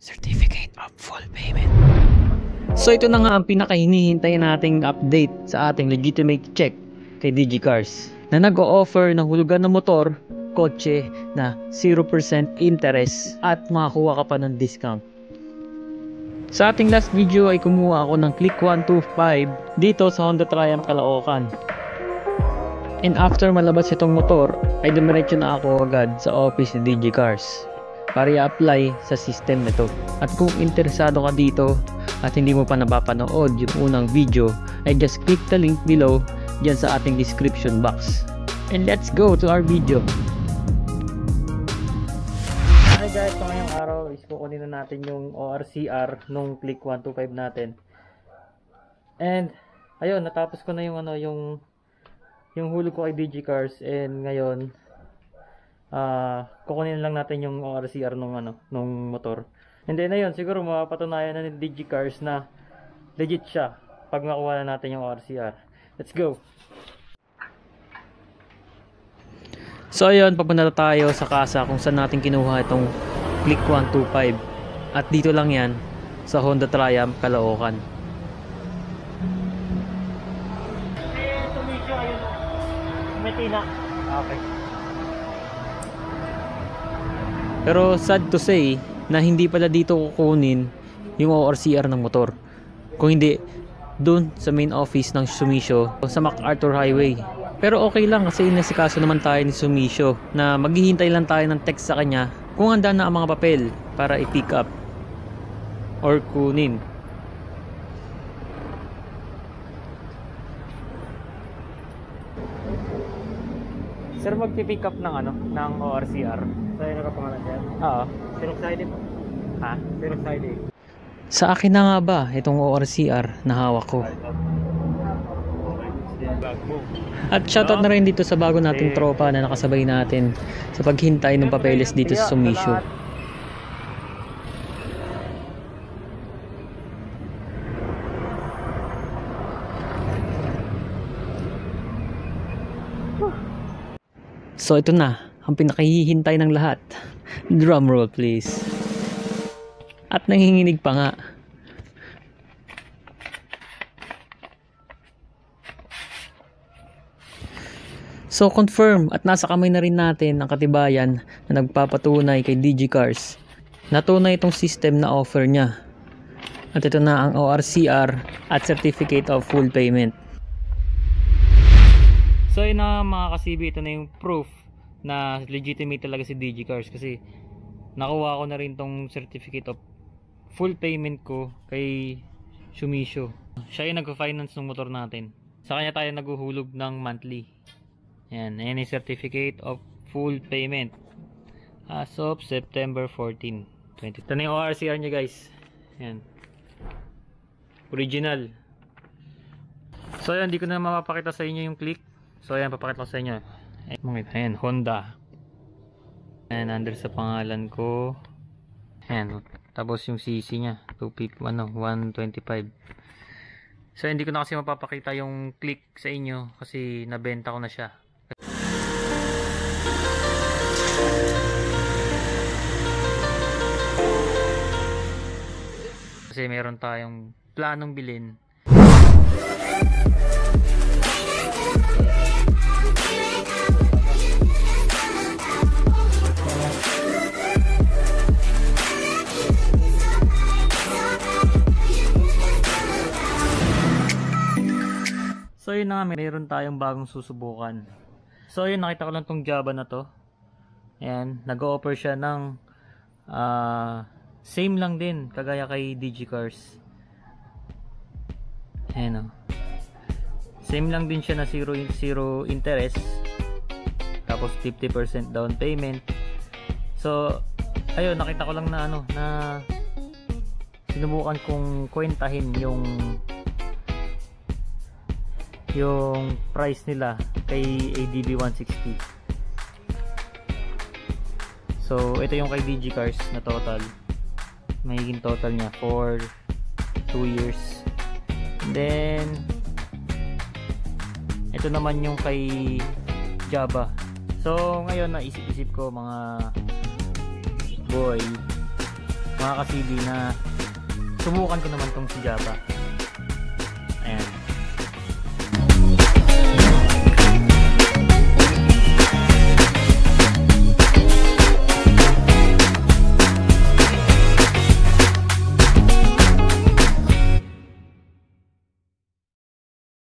Certificate of full payment. So ito na nga ang pinakahinihintay nating update sa ating legitimate check kay DigiCars na nag-o-offer ng hulugan ng motor, kotse na 0% interest at makakuha ka pa ng discount. Sa ating last video ay kumuha ako ng Click 125 dito sa Honda Triumph Caloocan. And after malabas itong motor ay dumiretso na ako agad sa office ni DigiCars para i-apply sa system nito. At kung interesado ka dito at hindi mo pa napapanood yung unang video ay just click the link below dyan sa ating description box. And let's go to our video. Hi guys, so ngayong araw is kukunin na natin yung ORCR nung Click 125 natin. And ayun, natapos ko na yung yung hulog ko kay DigiCars, and ngayon kukunin lang natin yung ORCR nung motor. And then ayun, siguro mapapatunayan na ni DigiCars na legit siya pag makuha na natin yung ORCR. Let's go! So ayun, papunta tayo sa casa kung saan natin kinuha itong Click 125. At dito lang yan sa Honda Triumph Caloocan. Okay. Pero sad to say na hindi pala dito kukunin yung ORCR ng motor. Kung hindi, dun sa main office ng Sumisho sa MacArthur Highway. Pero okay lang kasi inasikaso naman tayo ni Sumisho na maghihintay lang tayo ng text sa kanya kung handa na ang mga papel para i-pick up or kunin. Sir, magpipick up ng ORCR. Sa'yo nakapangalan dyan? Oo. Sinok side po? Ha? Sinok side eh. Sa akin na nga ba itong ORCR na hawak ko? At shoutout na rin dito sa bago nating tropa na nakasabay natin sa paghintay ng papeles dito sa Sumisho. So ito na ang pinakahihintay ng lahat. Drum roll please. At nanginginig pa nga. So confirm at nasa kamay na rin natin ang katibayan na nagpapatunay kay DigiCars na tunay itong system na offer niya. At ito na ang ORCR at Certificate of Full Payment. So yun na mga kasibi, ito na yung proof na legitimate talaga si DigiCars kasi nakuha ko na rin tong Certificate of Full Payment ko kay Sumisho. Siya yung nag-finance ng motor natin. Sa kanya tayo naghuhulog ng monthly. Yan yung Certificate of Full Payment as of September 14, 2020. Ito na yung ORCR nya guys. Yan. Original. So yan, hindi ko na mapapakita sa inyo yung click. So ayan, papakita ko sa inyo. Ayan, Honda. Ayan, under sa pangalan ko. Ayan, tapos yung CC nya 125. So hindi ko na kasi mapapakita yung click sa inyo kasi nabenta ko na siya. Kasi meron tayong planong bilhin. So yun na nga, meron tayong bagong susubukan. So yun, nakita ko lang tong Java na to. Ayan, nag-o-offer siya ng same lang din, kagaya kay DigiCars. Ayan o. Same lang din siya na 0 interest. Tapos 50% down payment. So, ayun, nakita ko lang na na sinubukan kong kwentahin yung price nila kay ADB 160. So ito yung kay DigiCars na total, magiging total niya for 2 years. And then ito naman yung kay Java. So ngayon naisip-isip ko mga boy, mga ka-CD na subukan ko naman tong si Java.